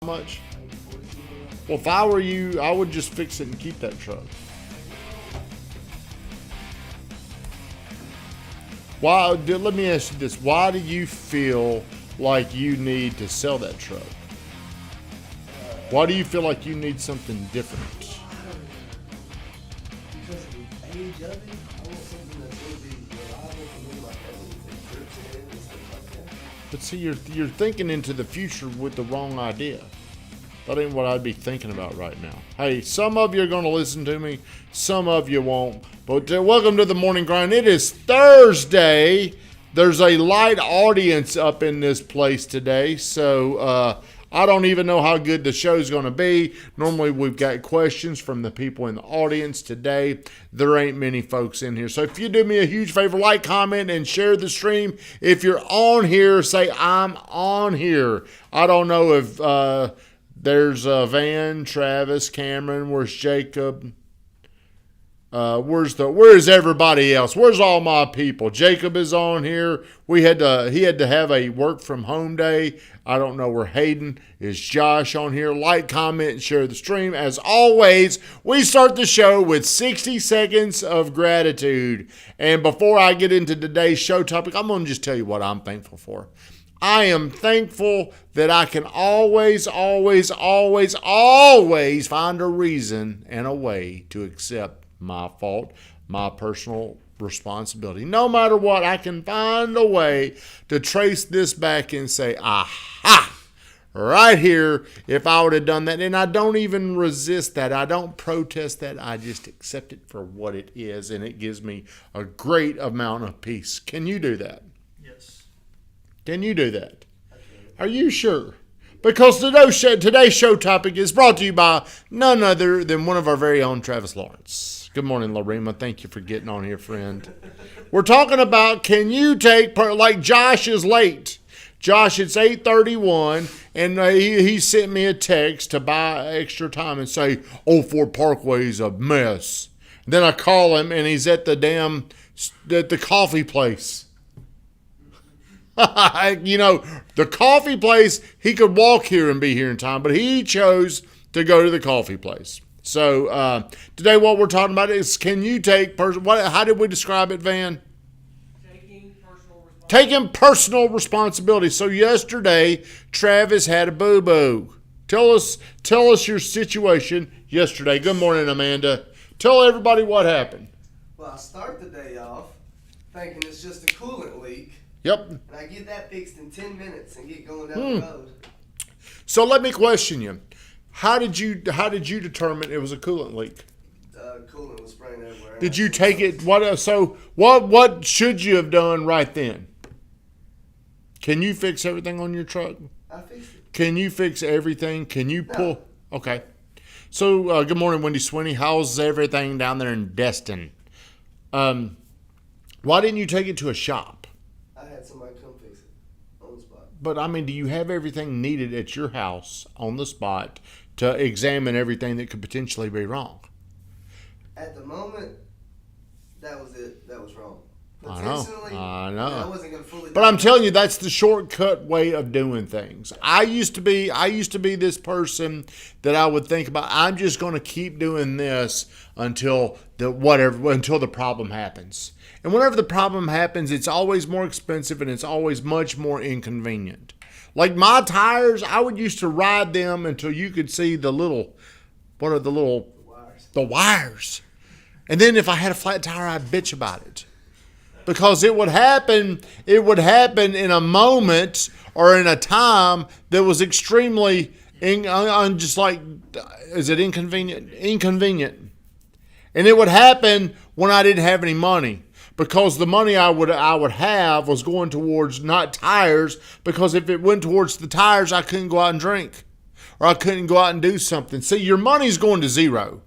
Much? Well, if I were you, I would just fix it and keep that truck. Why? Let me ask you this: why do you feel like you need to sell that truck? Why do you feel like you need something different? Because of the age of it, I want something that's going to be reliable for me, my family, to take trips in and stuff like that. But see, you're thinking into the future with the wrong idea. That ain't what I'd be thinking about right now. Hey, some of you are going to listen to me, some of you won't. But welcome to the morning grind. It is Thursday. There's a light audience up in this place today, so I don't even know how good the show's going to be. Normally, we've got questions from the people in the audience. Today, there ain't many folks in here. So if you do me a huge favor, like, comment, and share the stream. If you're on here, say, I'm on here. I don't know if there's Van, Travis, Cameron, where's Jacob? Where's everybody else? Where's all my people? Jacob is on here. He had to have a work from home day. I don't know where Hayden is. Josh on here. Like, comment, and share the stream. As always, we start the show with 60 seconds of gratitude. And before I get into today's show topic, I'm going to just tell you what I'm thankful for. I am thankful that I can always find a reason and a way to accept my fault, my personal responsibility. No matter what, I can find a way to trace this back and say, aha, right here, if I would have done that. And I don't even resist that. I don't protest that. I just accept it for what it is, and it gives me a great amount of peace. Can you do that? Can you do that? Are you sure? Because today's show topic is brought to you by none other than one of our very own Travis Lawrence. Good morning, Lorema. Thank you for getting on here, friend. We're talking about, can you take, like Josh is late. Josh, it's 8:31, and he sent me a text to buy extra time and say, 04 Parkway's a mess. And then I call him, and he's at the coffee place. The coffee place, he could walk here and be here in time, but he chose to go to the coffee place. So today what we're talking about is, can you take, how did we describe it, Van? Taking personal responsibility. So yesterday, Travis had a boo-boo. Tell us your situation yesterday. Good morning, Amanda. Tell everybody what happened. Well, I start the day off thinking it's just a coolant leak. Yep. And I get that fixed in 10 minutes and get going down the road. So let me question you. How did you determine it was a coolant leak? Coolant was spraying everywhere. Did you take it? What should you have done right then? Can you fix everything on your truck? I fixed it. Can you fix everything? Can you pull? No. Okay. So good morning, Wendy Swinney. How's everything down there in Destin? Why didn't you take it to a shop? I had somebody come fix it on the spot. But, I mean, do you have everything needed at your house on the spot to examine everything that could potentially be wrong? At the moment, that was it. That was wrong. I know. I wasn't going to fully. But I'm telling you, that's the shortcut way of doing things. I used to be this person that I would think about, I'm just going to keep doing this until the problem happens. And whenever the problem happens, it's always more expensive and it's always much more inconvenient. Like my tires, I would used to ride them until you could see the wires. And then if I had a flat tire, I'd bitch about it. Because it would happen in a moment or in a time that was extremely, inconvenient? Inconvenient. And it would happen when I didn't have any money. Because the money I would have was going towards not tires, because if it went towards the tires, I couldn't go out and drink. Or I couldn't go out and do something. See, your money's going to zero.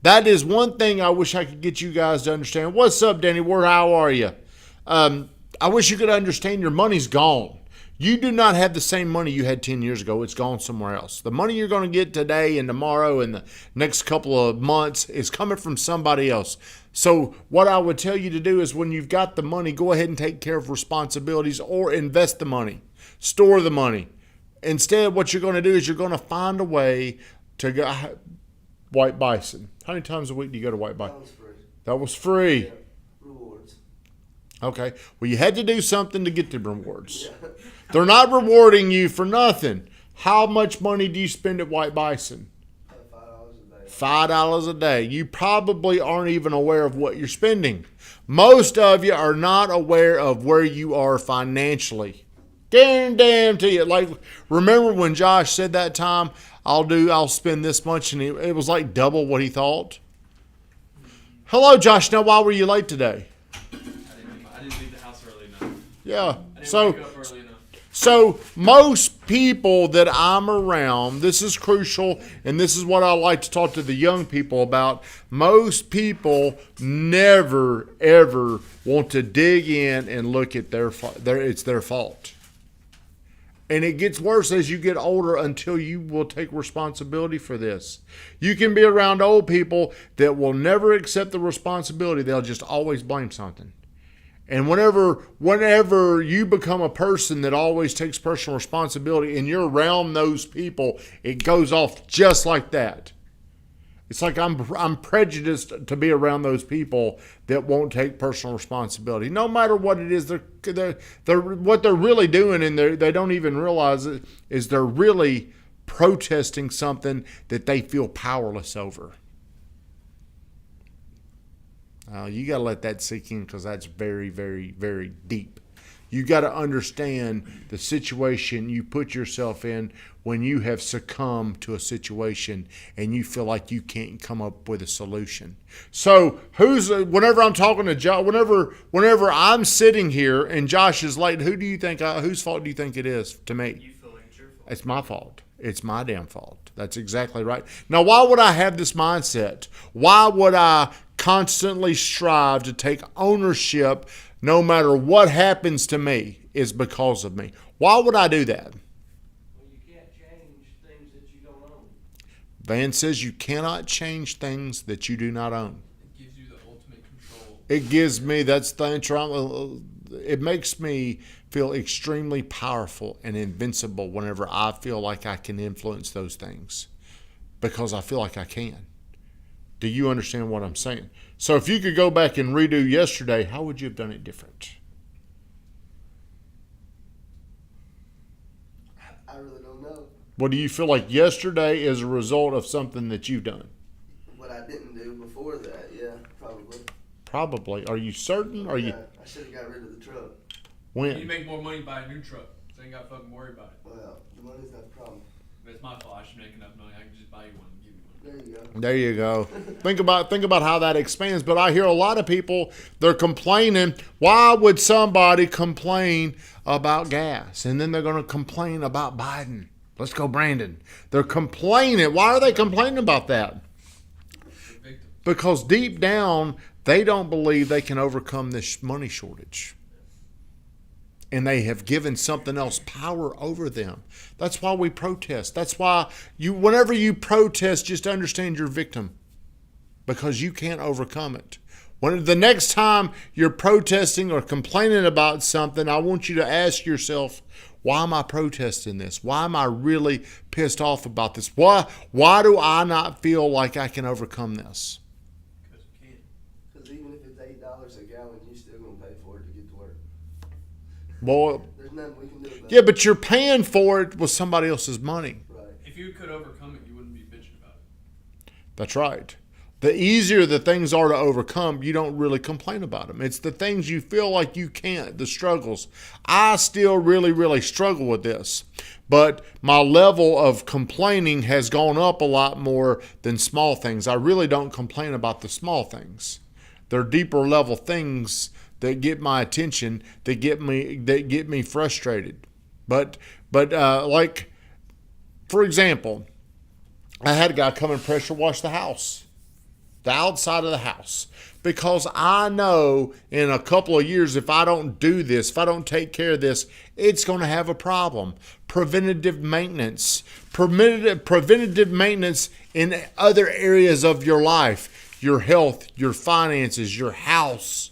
That is one thing I wish I could get you guys to understand. What's up, Danny? How are you? I wish you could understand your money's gone. You do not have the same money you had 10 years ago. It's gone somewhere else. The money you're going to get today and tomorrow and the next couple of months is coming from somebody else. So what I would tell you to do is, when you've got the money, go ahead and take care of responsibilities or invest the money. Store the money. Instead, what you're going to do is you're going to find a way to go White Bison. How many times a week do you go to White Bison? That was free. That was free. Yeah. Rewards. Okay. Well, you had to do something to get the rewards. Yeah. They're not rewarding you for nothing. How much money do you spend at White Bison? $5 a day. $5 a day. You probably aren't even aware of what you're spending. Most of you are not aware of where you are financially. Guarantee you. Like, remember when Josh said that time, I'll spend this much, and it was like double what he thought. Hello, Josh. Now, why were you late today? I didn't leave the house early enough. Yeah. I didn't So. wake up early enough. So most people that I'm around, this is crucial, and this is what I like to talk to the young people about. Most people never, ever want to dig in and look at it's their fault. And it gets worse as you get older until you will take responsibility for this. You can be around old people that will never accept the responsibility. They'll just always blame something. And whenever you become a person that always takes personal responsibility and you're around those people, it goes off just like that. It's like I'm prejudiced to be around those people that won't take personal responsibility. No matter what it is, what they're really doing, and they don't even realize it, is they're really protesting something that they feel powerless over. You got to let that sink in, because that's very, very, very deep. You got to understand the situation you put yourself in when you have succumbed to a situation and you feel like you can't come up with a solution. So whenever I'm talking to Josh, whenever I'm sitting here and Josh is late, whose fault do you think it is to me? You feel like it's your fault. It's my fault. It's my damn fault. That's exactly right. Now, why would I have this mindset? Why would I constantly strive to take ownership no matter what happens to me is because of me? Why would I do that? Well, you can't change things that you don't own. Van says you cannot change things that you do not own. It gives you the ultimate control. It gives me, it makes me feel extremely powerful and invincible whenever I feel like I can influence those things, because I feel like I can. Do you understand what I'm saying? So if you could go back and redo yesterday, how would you have done it different? I really don't know. What do you feel like yesterday is a result of something that you've done? What I didn't do before that, yeah, probably. Probably. Are you certain? I should have got rid of the truck. When? You make more money buying a new truck, so you ain't got to fucking worry about it. Well, the money's not the problem. But it's my fault. I should make enough money. I can just buy you one and give you one. There you go. There you go. Think about how that expands. But I hear a lot of people, they're complaining. Why would somebody complain about gas? And then they're going to complain about Biden. Let's go, Brandon. They're complaining. Why are they complaining about that? Because deep down, they don't believe they can overcome this money shortage. And they have given something else power over them. That's why we protest. That's why whenever you protest, just understand you're a victim, because you can't overcome it. When the next time you're protesting or complaining about something, I want you to ask yourself, why am I protesting this? Why am I really pissed off about this? Why do I not feel like I can overcome this? Because you can. Because even if it's $8 a gallon, you're still going to pay for it to get to work. Boy, There's nothing we can do about yeah, it. but you're paying for it with somebody else's money. Right. If you could overcome it, you wouldn't be bitching about it. That's right. The easier the things are to overcome, you don't really complain about them. It's the things you feel like you can't, the struggles. I still really, really struggle with this. But my level of complaining has gone up a lot more than small things. I really don't complain about the small things. They're deeper level things that get my attention, that get me frustrated. But like, for example, I had a guy come and pressure wash the house. The outside of the house, because I know in a couple of years, if I don't do this, if I don't take care of this, it's going to have a problem. Preventative maintenance in other areas of your life, your health, your finances, your house,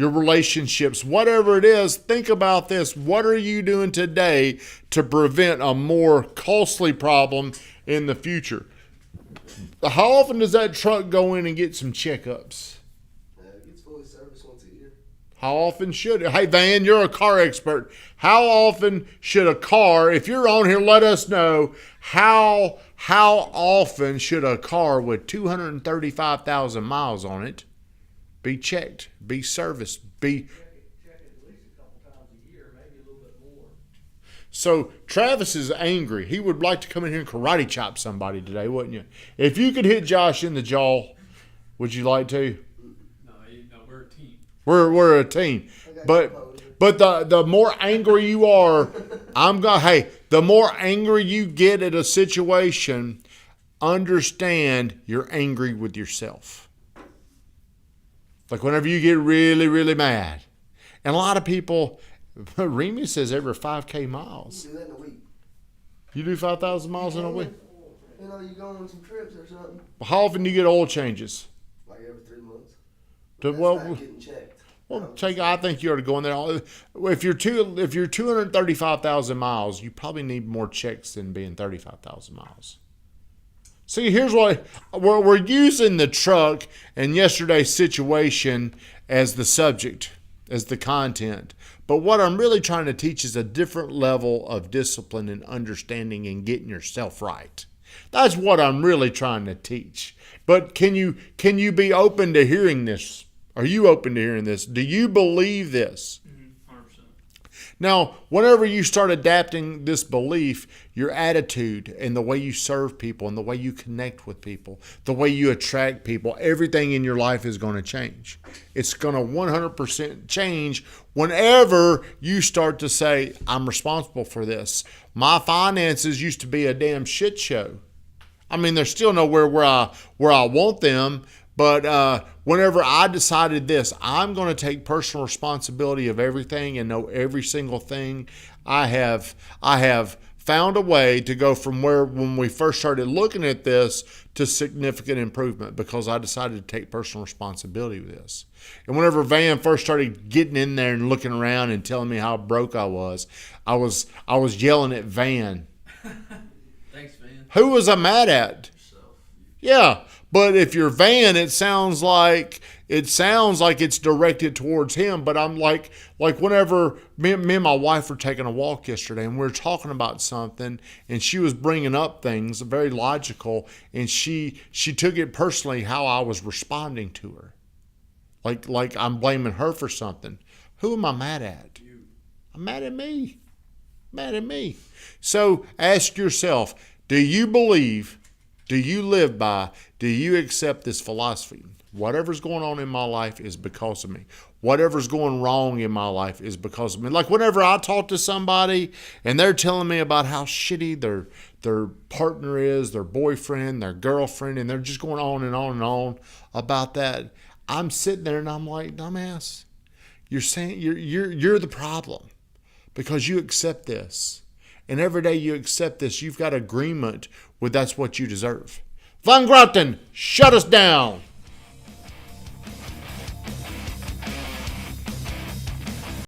your relationships, whatever it is, think about this. What are you doing today to prevent a more costly problem in the future? How often does that truck go in and get some checkups? It gets fully serviced once a year. How often should it? Hey, Van, you're a car expert. How often should a car, if you're on here, let us know, how often should a car with 235,000 miles on it be checked, be serviced, be... Check it at least a couple times a year, maybe a little bit more. So Travis is angry. He would like to come in here and karate chop somebody today, wouldn't you? If you could hit Josh in the jaw, would you like to? No, we're a team. We're a team. But the more angry you are, the more angry you get at a situation, understand you're angry with yourself. Like whenever you get really, really mad. And a lot of people, Remy says every 5K miles. You do that in a week. You do 5,000 miles in a week? You know, you go on some trips or something. How often do you get oil changes? Like every 3 months. To- That's well, not getting checked. Well, I think you ought to go in there. If you're 235,000 miles, you probably need more checks than being 35,000 miles. See, here's what we're using: the truck and yesterday's situation as the subject, as the content. But what I'm really trying to teach is a different level of discipline and understanding and getting yourself right. That's what I'm really trying to teach. But can you be open to hearing this? Are you open to hearing this? Do you believe this? 100%. Now, whenever you start adapting this belief, your attitude and the way you serve people and the way you connect with people, the way you attract people, everything in your life is going to change. It's going to 100% change whenever you start to say, I'm responsible for this. My finances used to be a damn shit show. I mean, they're still nowhere where I want them. But whenever I decided this, I'm going to take personal responsibility of everything and know every single thing. I have found a way to go from when we first started looking at this to significant improvement because I decided to take personal responsibility with this. And whenever Van first started getting in there and looking around and telling me how broke I was yelling at Van. Thanks, man. Who was I mad at? Yeah. But if you're Van, it sounds like it's directed towards him. But I'm like whenever me and my wife were taking a walk yesterday and we were talking about something and she was bringing up things very logical and she took it personally how I was responding to her. Like I'm blaming her for something. Who am I mad at? You. I'm mad at me. Mad at me. So ask yourself, do you believe? Do you live by, do you accept this philosophy? Whatever's going on in my life is because of me. Whatever's going wrong in my life is because of me. Like whenever I talk to somebody and they're telling me about how shitty their partner is, their boyfriend, their girlfriend, and they're just going on and on and on about that, I'm sitting there and I'm like, dumbass, you're saying you're the problem because you accept this. And every day you accept this, you've got agreement with that's what you deserve. Van Grotten, shut us down.